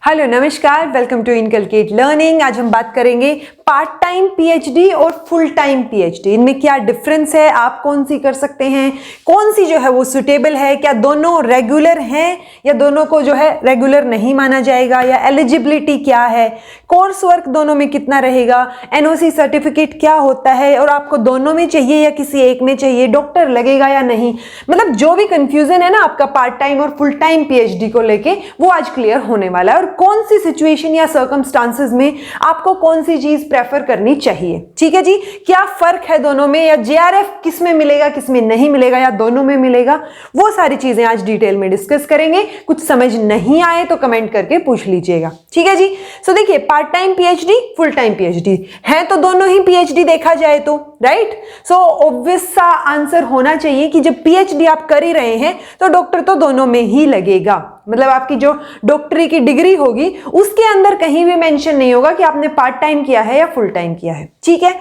Hello नमस्कार, welcome to inculcate learning. आज हम बात करेंगे पार्ट टाइम पीएचडी और फुल टाइम पीएचडी, इनमें क्या डिफरेंस है, आप कौन सी कर सकते हैं, कौन सी जो है वो सुटेबल है, क्या दोनों रेगुलर हैं या दोनों को जो है रेगुलर नहीं माना जाएगा, या एलिजिबिलिटी क्या है, कोर्स वर्क दोनों में कितना रहेगा, एनओसी सर्टिफिकेट क्या होता है और आपको दोनों में चाहिए या किसी एक में चाहिए, डॉक्टर लगेगा या नहीं, मतलब जो भी कंफ्यूजन है ना आपका पार्ट टाइम और फुल टाइम पीएचडी को लेके, वो आज क्लियर होने वाला है। और कौन सी सिचुएशन या सर्कमस्टांसेस में आपको कौन सी चीज प्रेफर करनी चाहिए, ठीक है जी, क्या फर्क है दोनों में, या जेआरएफ किस में मिलेगा किस में नहीं मिलेगा, या दोनों में मिलेगा, वो सारी चीजें आज डिटेल में डिस्कस करेंगे। कुछ समझ नहीं आए तो कमेंट करके पूछ लीजिएगा, ठीक है जी। सो देखिए, part time PhD, full time PhD है तो दोनों ही पीएचडी देखा जाए तो, राइट। सो ऑब्वियस सा आंसर होना चाहिए कि जब पीएचडी आप कर ही रहे हैं तो डॉक्टर तो दोनों में ही लगेगा, मतलब आपकी जो डॉक्टरी की डिग्री होगी उसके अंदर कहीं भी मेंशन नहीं होगा कि आपने पार्ट टाइम किया है या फुल टाइम किया है, ठीक है।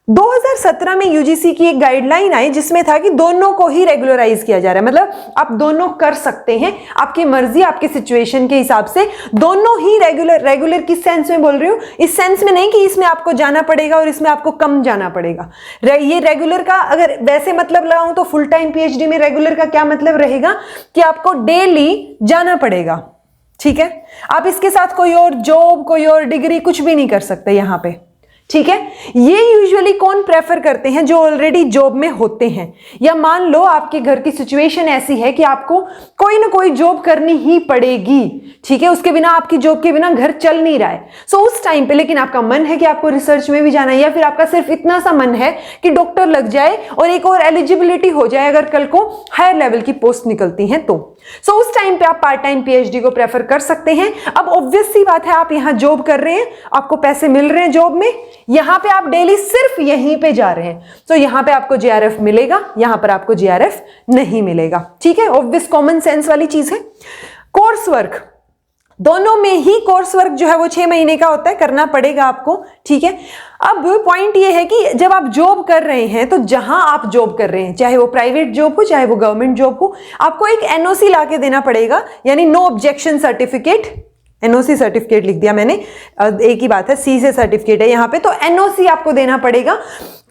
2017 में यूजीसी की एक गाइडलाइन आई जिसमें था कि दोनों को ही रेगुलराइज किया जा रहा है, मतलब आप दोनों कर सकते हैं, आपकी मर्जी, आपके सिचुएशन के हिसाब से दोनों ही रेगुलर किस सेंस में बोल रही हूं, इस सेंस में नहीं कि इसमें आपको जाना पड़ेगा और इसमें आपको कम जाना पड़ेगा। ये रेगुलर का अगर वैसे मतलब लगाऊं तो फुल टाइम पीएचडी में रेगुलर का क्या मतलब रहेगा कि आपको डेली जाना पड़ेगा, ठीक है। आप इसके साथ कोई और जॉब, कोई और डिग्री कुछ भी नहीं कर सकते यहां पे, ठीक है। ये यूजुअली कौन प्रेफर करते हैं, जो ऑलरेडी जॉब में होते हैं, या मान लो आपके घर की सिचुएशन ऐसी है कि आपको कोई ना कोई जॉब करनी ही पड़ेगी, ठीक है, उसके बिना, आपकी जॉब के बिना घर चल नहीं रहा है। सो उस टाइम पे लेकिन आपका मन है कि आपको रिसर्च में भी जाना है, या फिर आपका सिर्फ इतना सा मन है कि डॉक्टर लग जाए और एक और एलिजिबिलिटी हो जाए अगर कल को हायर लेवल की पोस्ट निकलती हैं तो। सो उस टाइम पे आप पार्ट टाइम पीएचडी को प्रेफर कर सकते हैं। अब ऑब्वियस सी बात है, आप यहां जॉब कर रहे हैं, आपको पैसे मिल रहे हैं जॉब में, यहां पे आप डेली सिर्फ यहीं पे जा रहे हैं, तो यहां पे आपको जेआरएफ मिलेगा, यहां पर आपको जेआरएफ नहीं मिलेगा, ठीक है। ऑब्वियस कॉमन सेंस वाली चीज है। कोर्स वर्क, दोनों में ही कोर्स वर्क जो है वो 6 महीने का होता है, करना पड़ेगा आपको, ठीक है। अब पॉइंट ये है कि जब आप जॉब कर रहे हैं तो जहां आप जॉब कर रहे हैं, चाहे वो प्राइवेट जॉब हो चाहे वो गवर्नमेंट जॉब हो, आपको एक एनओसी लाके देना पड़ेगा, यानी no objection certificate, NOC certificate लिख दिया मैंने, एक ही बात है, सी से सर्टिफिकेट है यहां पे, तो एनओसी आपको देना पड़ेगा।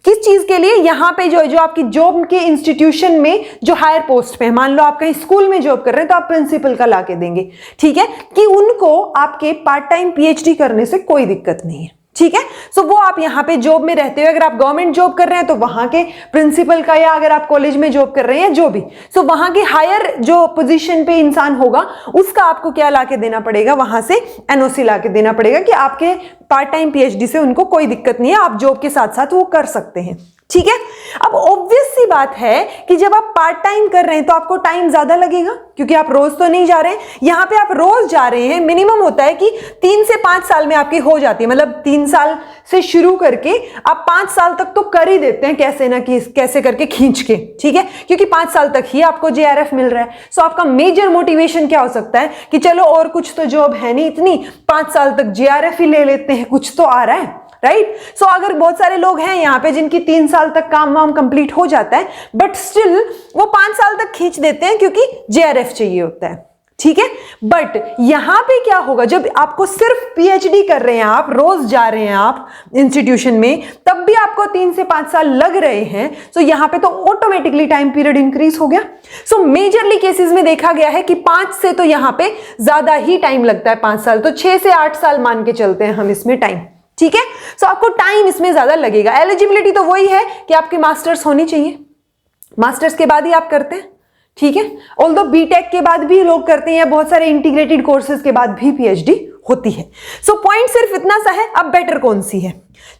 किस चीज के लिए, यहां पे जो आपकी जॉब के इंस्टीट्यूशन में जो हायर पोस्ट पे है, मान लो आप कहीं स्कूल में जॉब कर रहे हैं तो आप प्रिंसिपल का लाके देंगे, ठीक है, कि उनको आपके पार्ट टाइम पीएचडी करने से कोई दिक्कत नहीं है, ठीक है। सो वो आप यहां पे जॉब में रहते हुए, अगर आप गवर्नमेंट जॉब कर रहे हैं तो वहां के प्रिंसिपल का, या अगर आप कॉलेज में जॉब कर रहे हैं जो भी, सो वहां के हायर जो पोजीशन पे इंसान होगा उसका आपको क्या लाके देना पड़ेगा, वहां से एनओसी लाके देना पड़ेगा कि आपके पार्ट टाइम पीएचडी से उनको कोई दिक्कत नहीं है, आप जॉब के साथ साथ वो कर सकते हैं, ठीक है। अब ऑब्वियस सी बात है कि जब आप पार्ट टाइम कर रहे हैं तो आपको टाइम ज्यादा लगेगा, क्योंकि आप रोज तो नहीं जा रहे हैं, यहां पे आप रोज जा रहे हैं। मिनिमम होता है कि 3 से 5 साल में आपकी हो जाती है, मतलब 3 साल से शुरू करके आप 5 साल तक तो कर ही देते हैं, कैसे ना कैसे करके खींच के, ठीक है, क्योंकि 5 साल तक ही आपको जेआरएफ मिल रहा है। सो आपका मेजर मोटिवेशन क्या हो सकता है कि चलो और कुछ तो जॉब है नहीं इतनी, 5 साल तक जेआरएफ ही ले लेते हैं, कुछ तो आ रहा है, राइट। सो अगर बहुत सारे लोग हैं यहाँ पे जिनकी 3 साल तक काम वाम कंप्लीट हो जाता है, बट स्टिल वो 5 साल तक खींच देते हैं क्योंकि जेआरएफ चाहिए होता है, ठीक है। बट यहां पे क्या होगा, जब आपको सिर्फ पीएचडी कर रहे हैं, आप रोज जा रहे हैं आप इंस्टीट्यूशन में, तब भी आपको 3 से 5 साल लग रहे हैं, तो यहां पे तो ऑटोमेटिकली टाइम पीरियड इंक्रीज हो गया। सो मेजरली केसेस में देखा गया है कि 5 से तो यहां पे ज्यादा ही टाइम लगता है, 5 साल, तो 6 से 8 साल मान के चलते हैं हम इसमें टाइम, ठीक है। सो आपको टाइम इसमें ज्यादा लगेगा। एलिजिबिलिटी तो वही है कि आपकी मास्टर्स होनी चाहिए, मास्टर्स के बाद ही आप करते हैं, ठीक है। ऑल्दो बीटेक के बाद भी लोग करते हैं, या बहुत सारे इंटीग्रेटेड कोर्सेज के बाद भी पीएचडी होती है। सो पॉइंट सिर्फ इतना सा है। अब बेटर कौन सी है,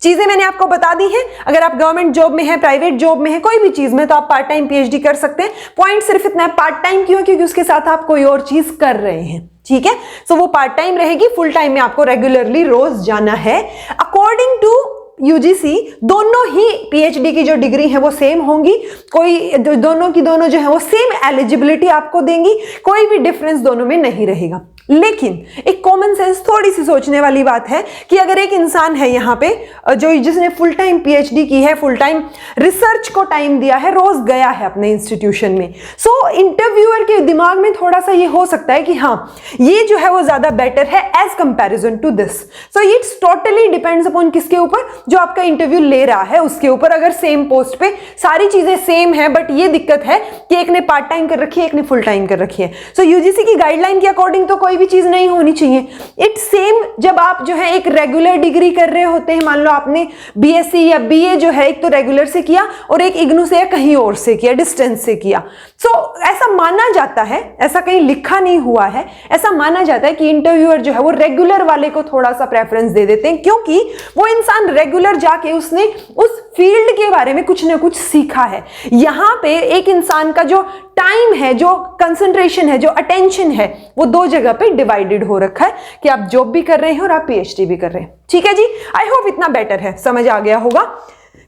चीजें मैंने आपको बता दी हैं। अगर आप गवर्नमेंट जॉब में है, प्राइवेट जॉब में है, कोई भी चीज में, तो आप पार्ट टाइम पीएचडी कर सकते हैं। पॉइंट सिर्फ इतना है, पार्ट टाइम क्यों, क्योंकि उसके साथ आप कोई और चीज कर रहे हैं, ठीक है। सो वो पार्ट टाइम रहेगी, फुल टाइम में आपको रेगुलरली रोज जाना है। अकॉर्डिंग टू यूजीसी दोनों ही पीएचडी की जो डिग्री है वो सेम होंगी, कोई दोनों की दोनों जो है वो सेम एलिजिबिलिटी आपको देंगी, कोई भी डिफरेंस दोनों में नहीं रहेगा। लेकिन एक कॉमन सेंस थोड़ी सी सोचने वाली बात है कि अगर एक इंसान है यहाँ पे जो जिसने फुल टाइम पीएचडी की है, फुल टाइम रिसर्च को टाइम दिया है, रोज गया है अपने इंस्टीट्यूशन में, सो इंटरव्यूअर के दिमाग में थोड़ा सा ये हो सकता है कि हाँ ये जो है वो ज्यादा बेटर है as comparison to this. So it's totally depends upon किसके ऊपर, जो आपका इंटरव्यू ले रहा है उसके ऊपर। अगर सेम पोस्ट पे सारी चीजें सेम है बट ये दिक्कत है कि एक ने पार्ट टाइम कर रखी है, एक ने फुल टाइम कर रखी है, सो यूजीसी की गाइडलाइन के अकॉर्डिंग तो कोई भी चीज नहीं होनी चाहिए। इट्स सेम जब आप जो है एक रेगुलर डिग्री कर रहे होते हैं, मान लो आपने बीएससी या बीए जो है एक तो रेगुलर से किया और एक इग्नू से या कहीं और से किया, डिस्टेंस से किया, सो ऐसा माना जाता है, ऐसा कहीं लिखा नहीं हुआ है, ऐसा माना जाता है कि इंटरव्यूअर जो है वो रेगुलर वाले को थोड़ा सा प्रेफरेंस दे देते हैं, क्योंकि वो इंसान रेगुलर जाके उसने उस फील्ड के बारे में कुछ ना कुछ सीखा है। यहां पे एक इंसान का जो टाइम है, जो कंसंट्रेशन है, जो अटेंशन है, वो दो जगह पे डिवाइडेड हो रखा है कि आप जॉब भी कर रहे हैं और आप पीएचडी भी कर रहे हैं। ठीक है जी, आई होप इतना बेटर है, समझ आ गया होगा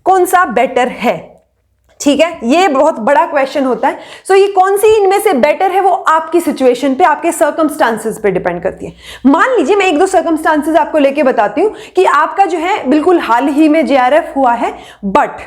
कौन सा बेटर है। ठीक है, ये बहुत बड़ा क्वेश्चन होता है। सो ये कौन सी इनमें से बेटर है वो आपकी सिचुएशन पे, आपके सर्कमस्टांसेस पे डिपेंड करती है। मान लीजिए मैं एक दो सर्कमस्टांसेस आपको लेके बताती हूं कि आपका जो है बिल्कुल हाल ही में जेआरएफ हुआ है, बट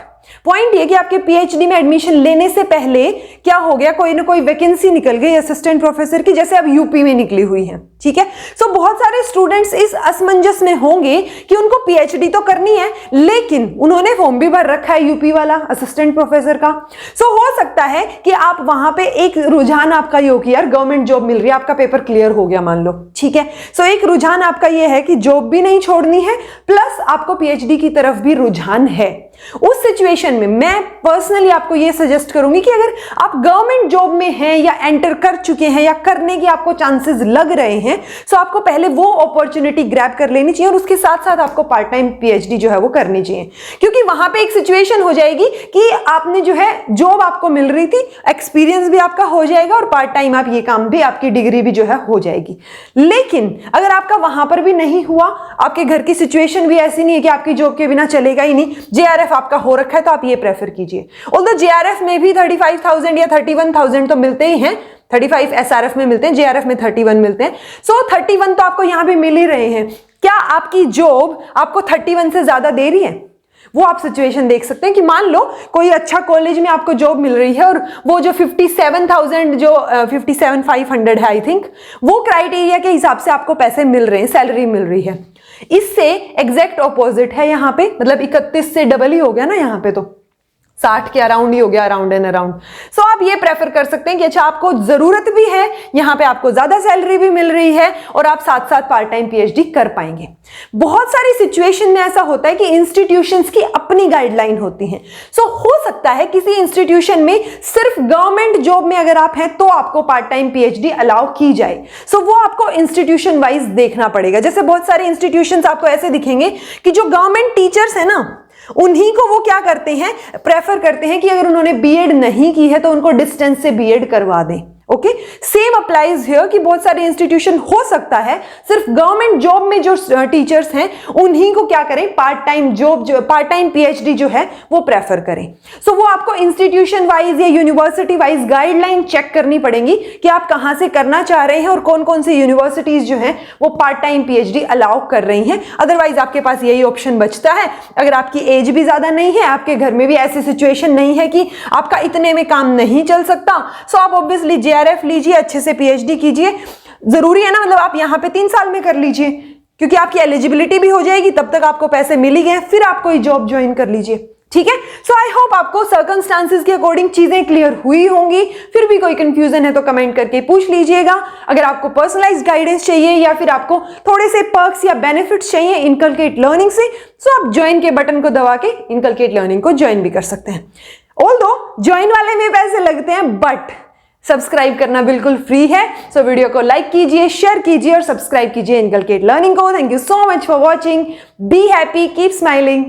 पॉइंट ये कि आपके पीएचडी में एडमिशन लेने से पहले क्या हो गया, कोई ना कोई वैकेंसी निकल गई असिस्टेंट प्रोफेसर की, जैसे अब यूपी में निकली हुई है। ठीक है, सो बहुत सारे स्टूडेंट्स इस असमंजस में होंगे कि उनको पीएचडी तो करनी है लेकिन उन्होंने फॉर्म भी भर रखा है यूपी वाला असिस्टेंट प्रोफेसर का। सो हो सकता है कि आप वहां पे एक रुझान आपका ये हो कि यार गवर्नमेंट जॉब मिल रही है, आपका पेपर क्लियर हो गया मान लो। ठीक है, सो एक रुझान आपका ये है कि जॉब भी नहीं छोड़नी है, प्लस आपको पीएचडी की तरफ भी रुझान है। उस सिचुएशन में मैं पर्सनली आपको ये सजेस्ट करूंगी कि अगर आप गवर्नमेंट जॉब में हैं या एंटर कर चुके हैं या करने की आपको चांसेस लग रहे हैं, सो आपको पहले वो अपॉर्चुनिटी ग्रैब कर लेनी चाहिए और उसके साथ साथ आपको पार्ट टाइम पीएचडी जो है वो करनी चाहिए, क्योंकि वहां पे एक सिचुएशन हो जाएगी कि आपने जो है जॉब आपको मिल रही थी, एक्सपीरियंस भी आपका हो जाएगा और पार्ट टाइम आप ये काम भी, आपकी डिग्री भी जो है हो जाएगी। लेकिन अगर आपका वहां पर भी नहीं हुआ, आपके घर की सिचुएशन भी ऐसी नहीं है कि आपकी जॉब के बिना चलेगा ही नहीं, जेआरएफ आपका हो रखा है, तो आप ये प्रेफर कीजिए। ऑल्दो जेआरएफ में भी 35,000 या 31,000 तो मिलते ही हैं, 35 एसआरएफ में मिलते हैं, जेआरएफ में 31 मिलते हैं। सो 31 तो आपको यहां भी मिल ही रहे हैं। क्या आपकी जॉब आपको 31 से ज्यादा दे रही है? वो आप सिचुएशन देख सकते हैं कि मान लो कोई अच्छा कॉलेज में आपको जॉब मिल रही है और वो जो 57,000 जो 57,500 है आई थिंक, वो क्राइटेरिया के हिसाब से आपको पैसे मिल रहे हैं, सैलरी मिल रही है। इससे एग्जैक्ट ऑपोजिट है यहाँ पे, मतलब 31 से डबल ही हो गया ना, यहाँ पे तो 60 के अराउंड ही हो गया, अराउंड एंड अराउंड। सो आप ये प्रेफर कर सकते हैं कि अच्छा आपको जरूरत भी है, यहाँ पे आपको ज्यादा सैलरी भी मिल रही है और आप साथ साथ पार्ट टाइम पीएचडी कर पाएंगे। बहुत सारी सिचुएशन में ऐसा होता है कि इंस्टीट्यूशंस की अपनी गाइडलाइन होती है। सो हो सकता है किसी इंस्टीट्यूशन में सिर्फ गवर्नमेंट जॉब में अगर आप हैं तो आपको पार्ट टाइम पीएचडी अलाउ की जाए। सो वो आपको इंस्टीट्यूशन वाइज देखना पड़ेगा। जैसे बहुत सारे इंस्टीट्यूशंस आपको ऐसे दिखेंगे कि जो गवर्नमेंट टीचर्स है ना, उन्हीं को वो क्या करते हैं, प्रेफर करते हैं कि अगर उन्होंने बीएड नहीं की है तो उनको डिस्टेंस से बीएड करवा दें। ओके, सेम अप्लाइज हियर कि बहुत सारे इंस्टीट्यूशन हो सकता है सिर्फ गवर्नमेंट जॉब में जो टीचर्स हैं उन्हीं को क्या करें, पार्ट टाइम जॉब, जो पार्ट टाइम पीएचडी जो है वो प्रेफर करें। सो वो आपको इंस्टीट्यूशन वाइज या यूनिवर्सिटी वाइज गाइडलाइन चेक करनी पड़ेगी कि आप कहां से करना चाह रहे हैं और कौन कौन सी यूनिवर्सिटीज जो है वो पार्ट टाइम पीएचडी अलाउ कर रही हैं। अदरवाइज आपके पास यही ऑप्शन बचता है, अगर आपकी एज भी ज्यादा नहीं है, आपके घर में भी ऐसी सिचुएशन नहीं है कि आपका इतने में काम नहीं चल सकता, सो आप ऑब्वियसली जेआरएफ लीजिए, अच्छे से पीएचडी कीजिए। जरूरी है ना, मतलब आप यहां पे 3 साल में कर लीजिए क्योंकि आपकी एलिजिबिलिटी भी हो जाएगी, तब तक आपको पैसे मिल ही गए, फिर आप कोई जॉब ज्वाइन कर लीजिए। ठीक है, सो आई होप आपको सर्कमस्टांसेस के अकॉर्डिंग चीजें क्लियर हुई होंगी। फिर भी कोई कंफ्यूजन है तो कमेंट करके पूछ लीजिएगा। अगर आपको पर्सनलाइज्ड गाइडेंस चाहिए या फिर आपको थोड़े से पर्क्स या बेनिफिट्स चाहिए इनकलकेट लर्निंग से, सो आप ज्वाइन के बटन को दबा के इनकलकेट लर्निंग को ज्वाइन भी कर सकते हैं। ऑल्दो ज्वाइन वाले में पैसे लगते हैं बट सब्सक्राइब करना बिल्कुल फ्री है। सो वीडियो को लाइक कीजिए, शेयर कीजिए और सब्सक्राइब कीजिए इनकलकेट लर्निंग को। Thank you so much for watching. Be happy, keep smiling.